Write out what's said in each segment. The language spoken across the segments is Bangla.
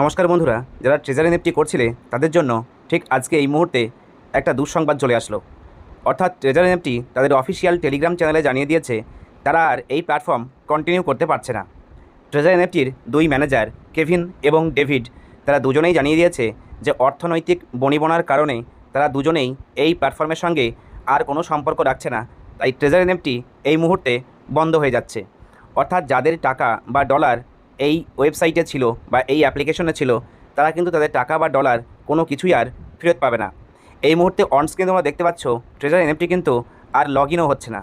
নমস্কার বন্ধুরা, যারা ট্রেজার এনএফটি করছিলে তাদের জন্য ঠিক আজকে এই মুহূর্তে একটা দুঃসংবাদ চলে আসলো। অর্থাৎ ট্রেজার এনএফটি তাদের অফিসিয়াল টেলিগ্রাম চ্যানেলে জানিয়ে দিয়েছে তারা আর এই প্ল্যাটফর্ম কন্টিনিউ করতে পারছে না। ট্রেজার এনএফটির দুই ম্যানেজার কেভিন এবং ডেভিড তারা দুজনেই জানিয়ে দিয়েছে যে অর্থনৈতিক বনিবনার কারণে তারা দুজনেই এই প্ল্যাটফর্মের সঙ্গে আর কোনো সম্পর্ক রাখছে না। তাই ট্রেজার এনএফটি এই মুহূর্তে বন্ধ হয়ে যাচ্ছে। অর্থাৎ যাদের টাকা বা ডলার এই ওয়েবসাইটে ছিল বা এই অ্যাপ্লিকেশনে ছিল তারা কিন্তু তাদের টাকা বা ডলার কোনো কিছুই আর ফেরত পাবে না। এই মুহূর্তে অন স্ক্রিনে তোমরা দেখতে পাচ্ছ ট্রেজার এনএফটি কিন্তু আর লগ ইনও হচ্ছে না।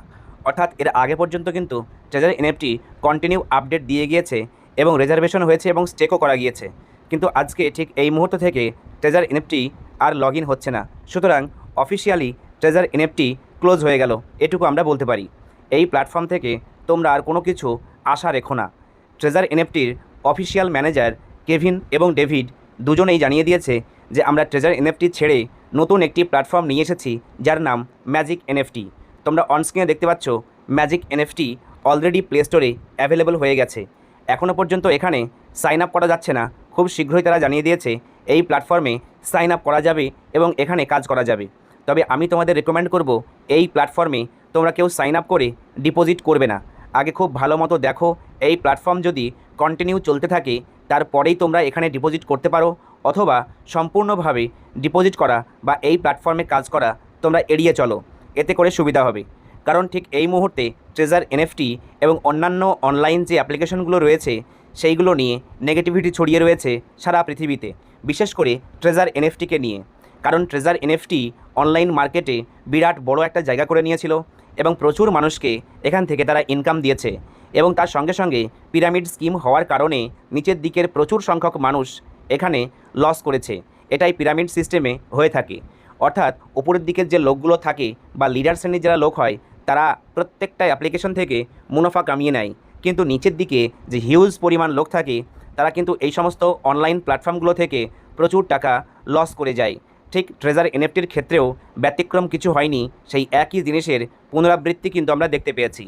অর্থাৎ এর আগে পর্যন্ত কিন্তু ট্রেজার এনএফটি কন্টিনিউ আপডেট দিয়ে গিয়েছে এবং রিজার্ভেশন হয়েছে এবং স্টেকও করা গিয়েছে, কিন্তু আজকে ঠিক এই মুহূর্ত থেকে ট্রেজার এনএফটি আর লগ ইন হচ্ছে না। সুতরাং অফিসিয়ালি ট্রেজার এনএফটি ক্লোজ হয়ে গেল, এটুকু আমরা বলতে পারি। এই প্ল্যাটফর্ম থেকে তোমরা আর কোনো কিছু আশা রেখো না। ট্রেজার এনএফটির অফিসিয়াল ম্যানেজার কেভিন এবং ডেভিড দুজনেই জানিয়ে দিয়েছে যে আমরা ট্রেজার এনএফটি ছেড়ে নতুন একটি প্ল্যাটফর্ম নিয়ে এসেছি যার নাম ম্যাজিক এনএফটি। তোমরা অনস্ক্রিনে দেখতে পাচ্ছ ম্যাজিক এনএফটি অলরেডি প্লে স্টোরে অ্যাভেলেবল হয়ে গেছে। এখনও পর্যন্ত এখানে সাইন আপ করা যাচ্ছে না, খুব শীঘ্রই তারা জানিয়ে দিয়েছে এই প্ল্যাটফর্মে সাইন আপ করা যাবে এবং এখানে কাজ করা যাবে। তবে আমি তোমাদের রেকমেন্ড করব এই প্ল্যাটফর্মে তোমরা কেউ সাইন আপ করে ডিপোজিট করবে না। আগে খুব ভালো মতো দেখো এই প্ল্যাটফর্ম যদি কন্টিনিউ চলতে থাকে তারপরেই তোমরা এখানে ডিপোজিট করতে পারো, অথবা সম্পূর্ণভাবে ডিপোজিট করা বা এই প্ল্যাটফর্মে কাজ করা তোমরা এড়িয়ে চলো, এতে করে সুবিধা হবে। কারণ ঠিক এই মুহূর্তে ট্রেজার এনএফটি এবং অন্যান্য অনলাইন যে অ্যাপ্লিকেশনগুলো রয়েছে সেইগুলো নিয়ে নেগেটিভিটি ছড়িয়ে রয়েছে সারা পৃথিবীতে, বিশেষ করে ট্রেজার এনএফটিকে নিয়ে। কারণ ট্রেজার এনএফটি অনলাইন মার্কেটে বিরাট বড় একটা জায়গা করে নিয়েছিল এবং প্রচুর মানুষকে এখান থেকে তারা ইনকাম দিয়েছে, এবং তার সঙ্গে সঙ্গে পিরামিড স্কিম হওয়ার কারণে নিচের দিকের প্রচুর সংখ্যক মানুষ এখানে লস করেছে। এটাই পিরামিড সিস্টেমে হয়ে থাকে। অর্থাৎ উপরের দিকের যে লোকগুলো থাকে বা লিডার শ্রেণীর যারা লোক হয় তারা প্রত্যেকটা অ্যাপ্লিকেশন থেকে মুনাফা কামিয়ে নেয়, কিন্তু নিচের দিকে যে হিউজ পরিমাণ লোক থাকে তারা কিন্তু এই সমস্ত অনলাইন প্ল্যাটফর্মগুলো থেকে প্রচুর টাকা লস করে যায়। ঠিক ট্রেজার এনএফটির ক্ষেত্রেও ব্যতিক্রম কিছু হয়নি, সেই একই জিনিসের পুনরাবৃত্তি কিন্তু আমরা দেখতে পেয়েছি।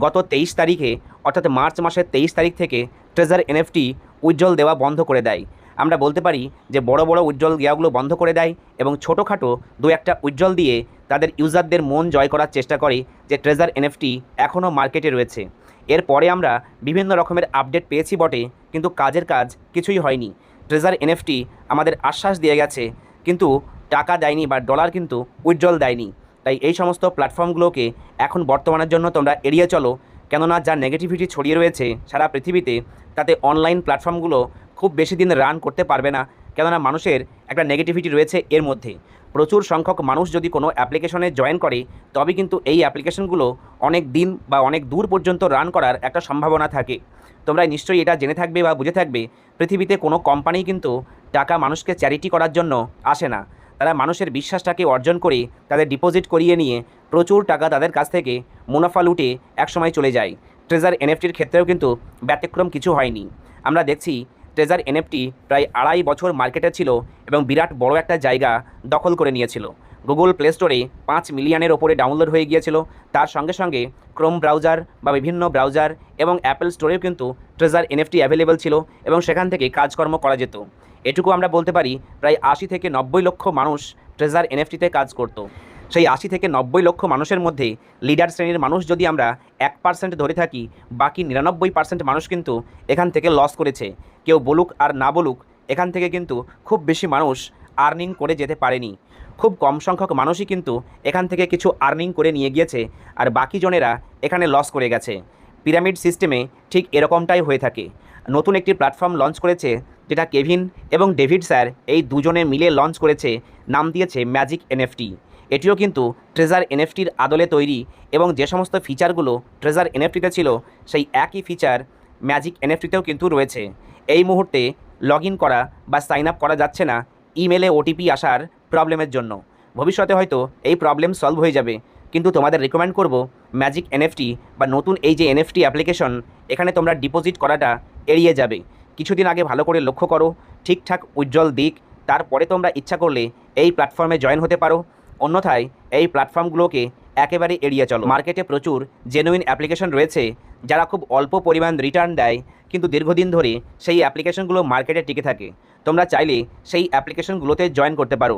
গত 23 তারিখে অর্থাৎ মার্চ মাসের 23 তারিখ থেকে ট্রেজার এনএফটি উইথড্রল দেওয়া বন্ধ করে দেয়। আমরা বলতে পারি যে বড় বড় উইথড্রল দেওয়াগুলো বন্ধ করে দেয় এবং ছোটোখাটো দু একটা উইথড্রল দিয়ে তাদের ইউজারদের মন জয় করার চেষ্টা করে যে ট্রেজার এনএফটি এখনও মার্কেটে রয়েছে। এরপরে আমরা বিভিন্ন রকমের আপডেট পেয়েছি বটে, কিন্তু কাজের কাজ কিছুই হয়নি। ট্রেজার এনএফটি আমাদের আশ্বাস দিয়ে গেছে কিন্তু টাকা দেয়নি বা ডলার কিন্তু উইথড্রল দেয়নি। তাই এই সমস্ত প্ল্যাটফর্মগুলোকে এখন বর্তমানের জন্য তোমরা এড়িয়ে চলো, কেননা যা নেগেটিভিটি ছড়িয়ে রয়েছে সারা পৃথিবীতে তাতে অনলাইন প্ল্যাটফর্মগুলো খুব বেশি দিন রান করতে পারবে না। কেননা মানুষের একটা নেগেটিভিটি রয়েছে এর মধ্যে। প্রচুর সংখ্যক মানুষ যদি কোনো অ্যাপ্লিকেশনে জয়েন করে তবে কিন্তু এই অ্যাপ্লিকেশনগুলো অনেক দিন বা অনেক দূর পর্যন্ত রান করার একটা সম্ভাবনা থাকে। তোমরা নিশ্চয়ই এটা জেনে থাকবে বা বুঝে থাকবে, পৃথিবীতে কোনো কোম্পানি কিন্তু টাকা মানুষকে চ্যারিটি করার জন্য আসে না। তারা মানুষের বিশ্বাসটাকে অর্জন করে তাদের ডিপোজিট করিয়ে নিয়ে প্রচুর টাকা তাদের কাছ থেকে মুনাফা লুটে একসময় চলে যায়। ট্রেজার এনএফটির ক্ষেত্রেও কিন্তু ব্যতিক্রম কিছু হয়নি। আমরা দেখছি ট্রেজার এনএফটি প্রায় 2.5 বছর মার্কেটে ছিল এবং বিরাট বড় একটা জায়গা দখল করে নিয়েছিল। গুগল প্লে স্টোরে 5 মিলিয়নের ওপরে ডাউনলোড হয়ে গিয়েছিল। তার সঙ্গে সঙ্গে ক্রোম ব্রাউজার বা বিভিন্ন ব্রাউজার এবং অ্যাপেল স্টোরেও কিন্তু ট্রেজার এনএফটি অ্যাভেলেবল ছিল এবং সেখান থেকে কাজকর্ম করা যেত। এটুকু আমরা বলতে পারি প্রায় 80 থেকে 90 লক্ষ মানুষ ট্রেজার এনএফটিতে কাজ করত। সেই 80 থেকে 90 লক্ষ মানুষের মধ্যে লিডার শ্রেণীর মানুষ যদি আমরা 1% ধরে থাকি, বাকি 99% মানুষ কিন্তু এখান থেকে লস করেছে। কেউ বলুক আর না বলুক, এখান থেকে কিন্তু খুব বেশি মানুষ আর্নিং করে যেতে পারেনি। খুব কম সংখ্যক মানুষই কিন্তু এখান থেকে কিছু আর্নিং করে নিয়ে গিয়েছে, আর বাকি জনেরা এখানে লস করে গেছে। পিরামিড সিস্টেমে ঠিক এরকমটাই হয়ে থাকে। নতুন একটি প্ল্যাটফর্ম লঞ্চ করেছে যেটা কেভিন এবং ডেভিড স্যার এই দুজনে মিলে লঞ্চ করেছে, নাম দিয়েছে ম্যাজিক এনএফটি। এটিও কিন্তু ট্রেজার এনএফটির আদলে তৈরি এবং যে সমস্ত ফিচারগুলো ট্রেজার এনএফটিতে ছিল সেই একই ফিচার ম্যাজিক এনএফটিতেও কিন্তু রয়েছে। এই মুহূর্তে লগ ইন করা বা সাইন আপ করা যাচ্ছে না ইমেলে ওটিপি আসার প্রবলেমের জন্য। ভবিষ্যতে হয়তো এই প্রবলেম সলভ হয়ে যাবে, কিন্তু তোমাদের রিকমেন্ড করব ম্যাজিক এনএফটি বা নতুন এই যে এনএফটি অ্যাপ্লিকেশন, এখানে তোমরা ডিপোজিট করাটা এড়িয়ে যাবে। কিছুদিন আগে ভালো করে লক্ষ্য করো, ঠিকঠাক উজ্জ্বল দিক, তারপরে তোমরা ইচ্ছা করলে এই প্ল্যাটফর্মে জয়েন হতে পারো। অন্যথায় এই প্ল্যাটফর্মগুলোকে একেবারে এড়িয়ে চলো। মার্কেটে প্রচুর জেনুইন অ্যাপ্লিকেশন রয়েছে যারা খুব অল্প পরিমাণ রিটার্ন দেয় কিন্তু দীর্ঘদিন ধরে সেই অ্যাপ্লিকেশনগুলো মার্কেটে টিকে থাকে। তোমরা চাইলে সেই অ্যাপ্লিকেশনগুলোতে জয়েন করতে পারো।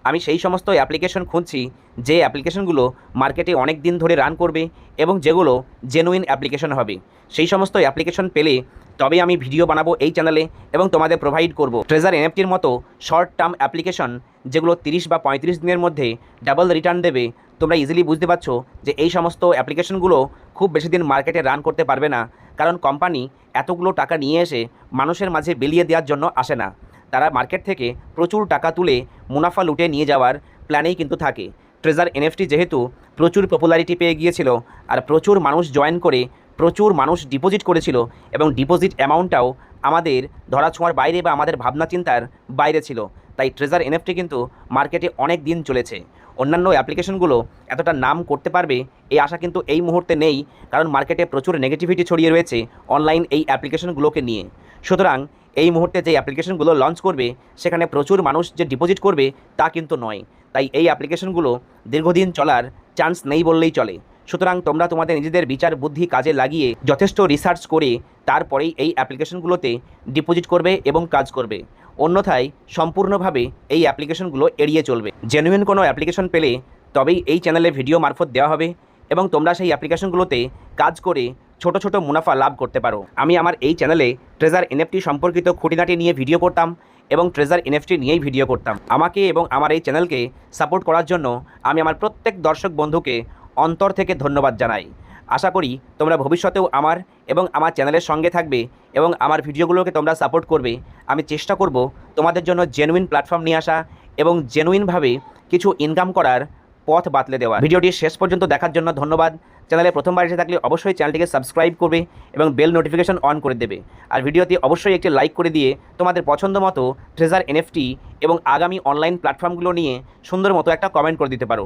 আমি সেই সমস্ত অ্যাপ্লিকেশন খুঁজছি যে অ্যাপ্লিকেশনগুলো মার্কেটে অনেক দিন ধরে রান করবে এবং যেগুলো জেনুইন অ্যাপ্লিকেশন হবে। সেই সমস্ত অ্যাপ্লিকেশন পেলে তবে আমি ভিডিও বানাবো এই চ্যানেলে এবং তোমাদের প্রোভাইড করব। ট্রেজার এনএফটির মতো শর্ট টার্ম অ্যাপ্লিকেশন যেগুলো 30 বা 35 দিনের মধ্যে ডাবল রিটার্ন দেবে। তোমরা ইজিলি বুঝতে পারছো যে এই সমস্ত অ্যাপ্লিকেশনগুলো খুব বেশি দিন মার্কেটে রান করতে পারবে না, কারণ কোম্পানি এতগুলো টাকা নিয়ে এসে মানুষের মাঝে বিলিয়ে দেওয়ার জন্য আসে না। তারা মার্কেট থেকে প্রচুর টাকা তুলে মুনাফা লুটে নিয়ে যাওয়ার প্ল্যানেই কিন্তু থাকে। ট্রেজার এনএফটি যেহেতু প্রচুর পপুলারিটি পেয়ে গিয়েছিল আর প্রচুর মানুষ জয়েন করে প্রচুর মানুষ ডিপোজিট করেছিল এবং ডিপোজিট অ্যামাউন্টটাও আমাদের ধরাছোঁয়ার বাইরে বা আমাদের ভাবনা চিন্তার বাইরে ছিল, তাই ট্রেজার এনএফটি কিন্তু মার্কেটে অনেক দিন চলেছে। অন্যান্য অ্যাপ্লিকেশনগুলো এতটা নাম করতে পারবে এই আশা কিন্তু এই মুহূর্তে নেই, কারণ মার্কেটে প্রচুর নেগেটিভিটি ছড়িয়ে রয়েছে অনলাইন এই অ্যাপ্লিকেশনগুলোকে নিয়ে। সুতরাং এই মুহূর্তে যে অ্যাপ্লিকেশনগুলো লঞ্চ করবে সেখানে প্রচুর মানুষ যে ডিপোজিট করবে তা কিন্তু নয়, তাই এই অ্যাপ্লিকেশনগুলো দীর্ঘদিন চলার চান্স নেই বললেই চলে। সুতরাং তোমরা তোমাদের নিজেদের বিচার বুদ্ধি কাজে লাগিয়ে যথেষ্ট রিসার্চ করে তারপরেই এই অ্যাপ্লিকেশনগুলোতে ডিপোজিট করবে এবং কাজ করবে, অন্যথায় সম্পূর্ণভাবে এই অ্যাপ্লিকেশনগুলো এড়িয়ে চলবে। জেনুইন কোনো অ্যাপ্লিকেশন পেলে তবেই এই চ্যানেলে ভিডিও মারফত দেওয়া হবে এবং তোমরা সেই অ্যাপ্লিকেশনগুলোতে কাজ করে ছোট ছোট মুনাফা লাভ করতে পারো। আমি আমার এই চ্যানেলে ট্রেজার এনএফটি সম্পর্কিত খুঁটিনাটি নিয়ে ভিডিও করতাম এবং ট্রেজার এনএফটি নিয়েই ভিডিও করতাম। আমাকে এবং আমার এই চ্যানেলকে সাপোর্ট করার জন্য আমি আমার প্রত্যেক দর্শক বন্ধুকে অন্তর থেকে ধন্যবাদ জানাই। আশা করি তোমরা ভবিষ্যতেও আমার এবং আমার চ্যানেলের সঙ্গে থাকবে এবং আমার ভিডিওগুলোকে তোমরা সাপোর্ট করবে। আমি চেষ্টা করব তোমাদের জন্য জেনুইন প্ল্যাটফর্ম নিয়ে আসা এবং জেনুইনভাবে কিছু ইনকাম করার পথ বাতলে দেওয়া। ভিডিওটি শেষ পর্যন্ত দেখার জন্য ধন্যবাদ। চ্যানেলে প্রথমবার এসে থাকলে অবশ্যই চ্যানেলটিকে সাবস্ক্রাইব করবে এবং বেল নোটিফিকেশন অন করে দেবে। আর ভিডিওতে অবশ্যই একটি লাইক করে দিয়ে তোমাদের পছন্দ মতো ট্রেজার এনএফটি এবং আগামী অনলাইন প্ল্যাটফর্মগুলো নিয়ে সুন্দর মতো একটা কমেন্ট করে দিতে পারো।